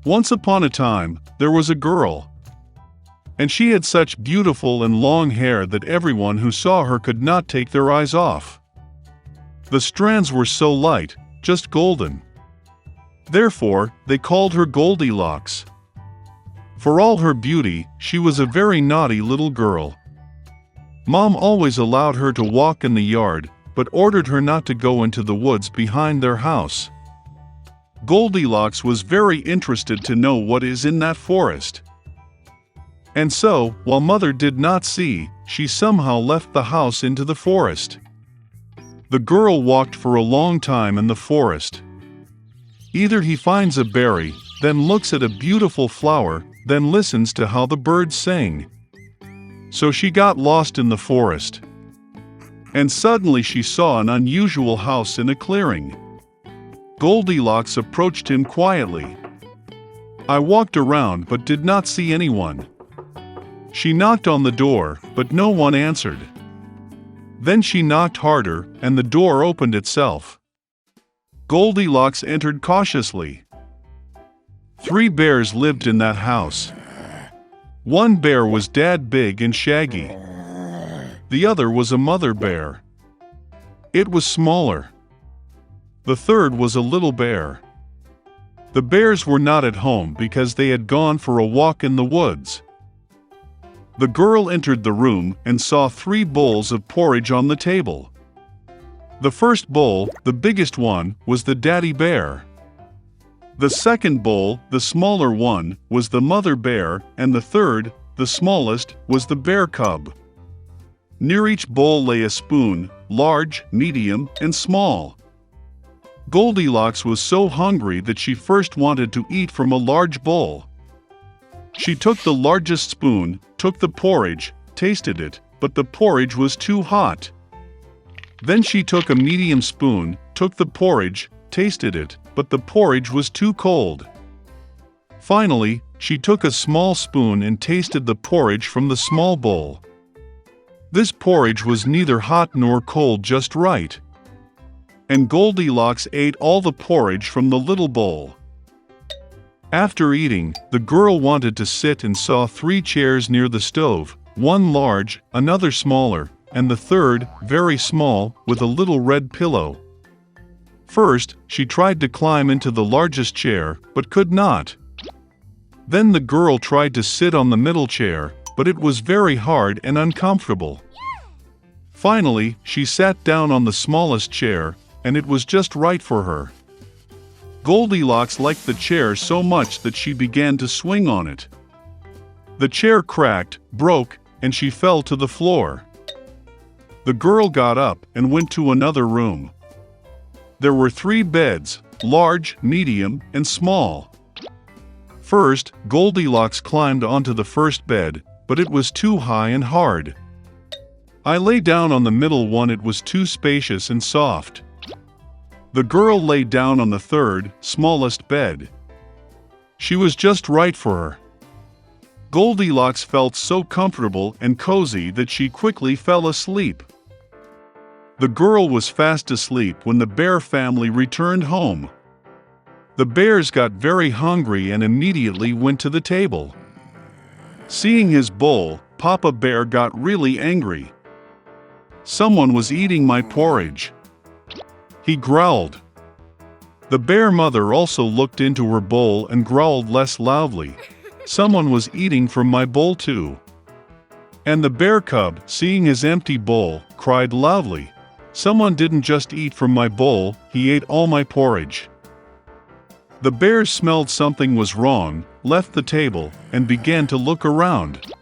Once upon a time, there was a girl, and she had such beautiful and long hair that everyone who saw her could not take their eyes off. The strands were so light, just golden. Therefore, they called her Goldilocks. For all her beauty, she was a very naughty little girl. Mom always allowed her to walk in the yard, but ordered her not to go into the woods behind their house. Goldilocks was very interested to know what is in that forest. And so, while Mother did not see, she somehow left the house into the forest. The girl walked for a long time in the forest. Either he finds a berry, then looks at a beautiful flower, then listens to how the birds sing. So she got lost in the forest. And suddenly she saw an unusual house in a clearing. Goldilocks approached him quietly. I walked around but did not see anyone. She knocked on the door, but no one answered. Then she knocked harder, and the door opened itself. Goldilocks entered cautiously. 3 bears lived in that house. One bear was dad big and shaggy. The other was a mother bear. It was smaller. The third was a little bear. The bears were not at home because they had gone for a walk in the woods. The girl entered the room and saw 3 bowls of porridge on the table. The first bowl, the biggest one, was the daddy bear. The second bowl, the smaller one, was the mother bear, and the third, the smallest, was the bear cub. Near each bowl lay a spoon, large, medium, and small. Goldilocks was so hungry that she first wanted to eat from a large bowl. She took the largest spoon, took the porridge, tasted it, but the porridge was too hot. Then she took a medium spoon, took the porridge, tasted it, but the porridge was too cold. Finally, she took a small spoon and tasted the porridge from the small bowl. This porridge was neither hot nor cold, just right. And Goldilocks ate all the porridge from the little bowl. After eating, the girl wanted to sit and saw 3 chairs near the stove, one large, another smaller, and the third, very small, with a little red pillow. First, she tried to climb into the largest chair, but could not. Then the girl tried to sit on the middle chair, but it was very hard and uncomfortable. Finally, she sat down on the smallest chair, and it was just right for her. Goldilocks liked the chair so much that she began to swing on it. The chair cracked, broke, and she fell to the floor. The girl got up and went to another room. There were 3 beds, large, medium, and small. First, Goldilocks climbed onto the first bed, but it was too high and hard. I lay down on the middle one, it was too spacious and soft. The girl lay down on the third, smallest bed. She was just right for her. Goldilocks felt so comfortable and cozy that she quickly fell asleep. The girl was fast asleep when the bear family returned home. The bears got very hungry and immediately went to the table. Seeing his bowl, Papa Bear got really angry. Someone was eating my porridge. He growled. The bear mother also looked into her bowl and growled less loudly. Someone was eating from my bowl too. And the bear cub, seeing his empty bowl, cried loudly. Someone didn't just eat from my bowl, he ate all my porridge. The bears smelled something was wrong, left the table, and began to look around.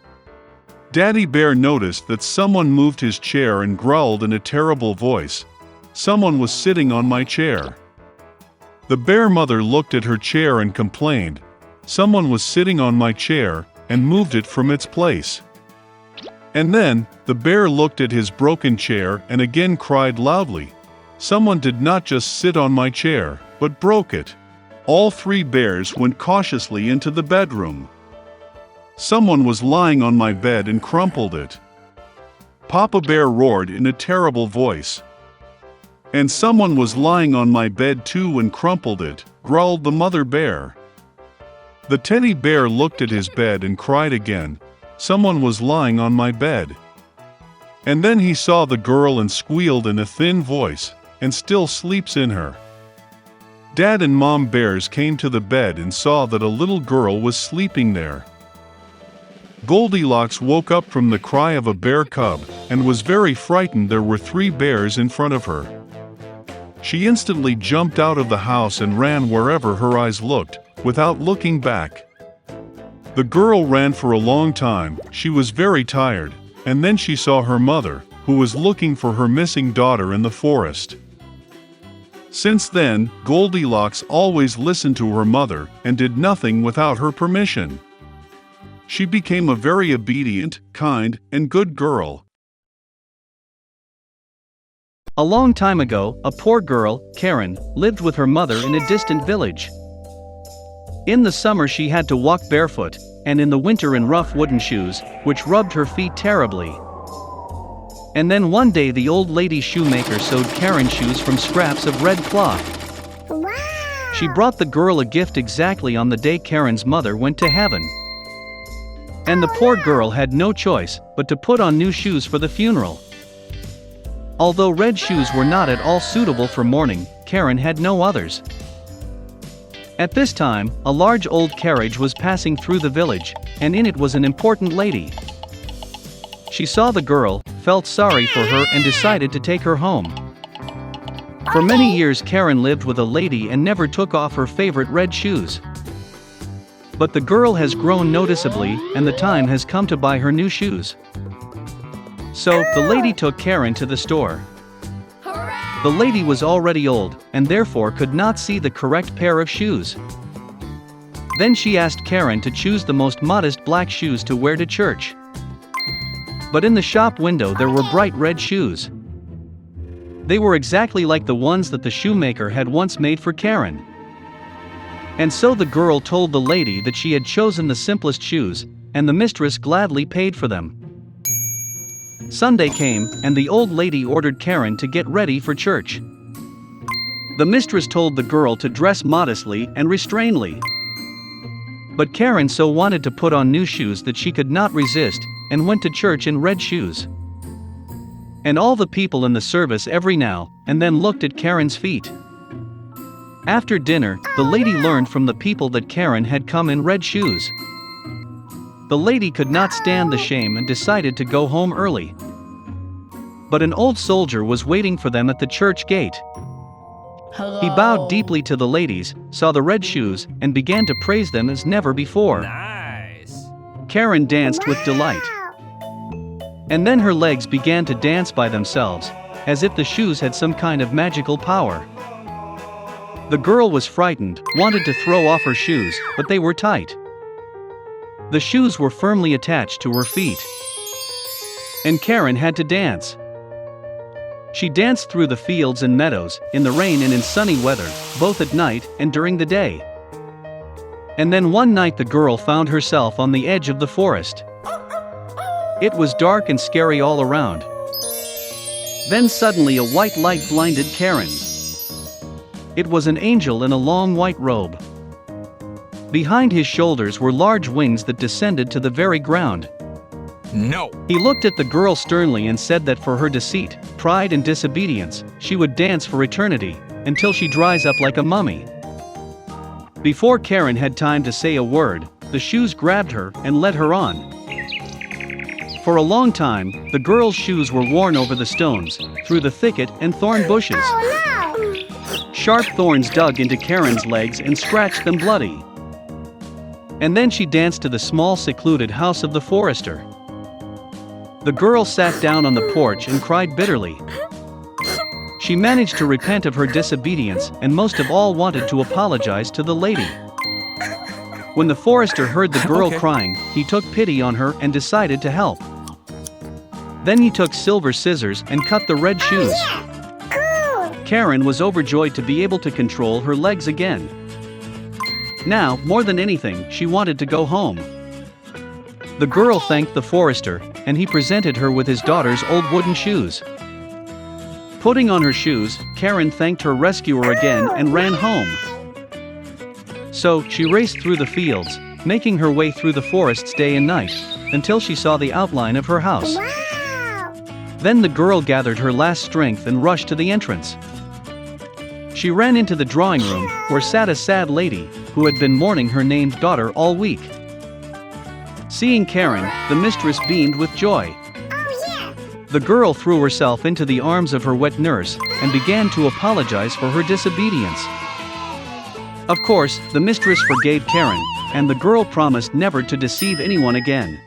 Daddy Bear noticed that someone moved his chair and growled in a terrible voice. Someone was sitting on my chair. The bear mother looked at her chair and complained. Someone was sitting on my chair, and moved it from its place. And then, the bear looked at his broken chair and again cried loudly. Someone did not just sit on my chair, but broke it. All 3 bears went cautiously into the bedroom. Someone was lying on my bed and crumpled it. Papa Bear roared in a terrible voice. And someone was lying on my bed too and crumpled it, growled the mother bear. The teddy bear looked at his bed and cried again, "Someone was lying on my bed." And then he saw the girl and squealed in a thin voice, "And still sleeps in her." Dad and Mom bears came to the bed and saw that a little girl was sleeping there. Goldilocks woke up from the cry of a bear cub and was very frightened. There were 3 bears in front of her. She instantly jumped out of the house and ran wherever her eyes looked, without looking back. The girl ran for a long time. She was very tired, and then she saw her mother, who was looking for her missing daughter in the forest. Since then, Goldilocks always listened to her mother and did nothing without her permission. She became a very obedient, kind, and good girl. A long time ago, a poor girl, Karen, lived with her mother in a distant village. In the summer she had to walk barefoot, and in the winter in rough wooden shoes, which rubbed her feet terribly. And then one day the old lady shoemaker sewed Karen shoes from scraps of red cloth. Wow! She brought the girl a gift exactly on the day Karen's mother went to heaven. And the poor girl had no choice but to put on new shoes for the funeral. Although red shoes were not at all suitable for mourning, Karen had no others. At this time, a large old carriage was passing through the village, and in it was an important lady. She saw the girl, felt sorry for her and decided to take her home. For many years Karen lived with a lady and never took off her favorite red shoes. But the girl has grown noticeably, and the time has come to buy her new shoes. So, the lady took Karen to the store. The lady was already old, and therefore could not see the correct pair of shoes. Then she asked Karen to choose the most modest black shoes to wear to church. But in the shop window there were bright red shoes. They were exactly like the ones that the shoemaker had once made for Karen. And so the girl told the lady that she had chosen the simplest shoes, and the mistress gladly paid for them. Sunday came, and the old lady ordered Karen to get ready for church. The mistress told the girl to dress modestly and restrainedly. But Karen so wanted to put on new shoes that she could not resist, and went to church in red shoes. And all the people in the service every now and then looked at Karen's feet. After dinner, the lady learned from the people that Karen had come in red shoes. The lady could not stand the shame and decided to go home early. But an old soldier was waiting for them at the church gate. Hello. He bowed deeply to the ladies, saw the red shoes, and began to praise them as never before. Nice. Karen danced with delight. And then her legs began to dance by themselves, as if the shoes had some kind of magical power. The girl was frightened, wanted to throw off her shoes, but they were tight. The shoes were firmly attached to her feet. And Karen had to dance. She danced through the fields and meadows, in the rain and in sunny weather, both at night and during the day. And then one night the girl found herself on the edge of the forest. It was dark and scary all around. Then suddenly a white light blinded Karen. It was an angel in a long white robe. Behind his shoulders were large wings that descended to the very ground. No. He looked at the girl sternly and said that for her deceit, pride and disobedience, she would dance for eternity, until she dries up like a mummy. Before Karen had time to say a word, the shoes grabbed her and led her on. For a long time, the girl's shoes were worn over the stones, through the thicket and thorn bushes. Sharp thorns dug into Karen's legs and scratched them bloody. And then she danced to the small secluded house of the forester. The girl sat down on the porch and cried bitterly. She managed to repent of her disobedience and most of all wanted to apologize to the lady. When the forester heard the girl crying, he took pity on her and decided to help. Then he took silver scissors and cut the red shoes. Karen was overjoyed to be able to control her legs again. Now, more than anything, she wanted to go home. The girl thanked the forester, and he presented her with his daughter's old wooden shoes. Putting on her shoes, Karen thanked her rescuer again and ran home. So, she raced through the fields, making her way through the forests day and night, until she saw the outline of her house. Wow! Then the girl gathered her last strength and rushed to the entrance. She ran into the drawing room, where sat a sad lady, who had been mourning her named daughter all week. Seeing Karen, the mistress beamed with joy. Oh yeah! The girl threw herself into the arms of her wet nurse, and began to apologize for her disobedience. Of course, the mistress forgave Karen, and the girl promised never to deceive anyone again.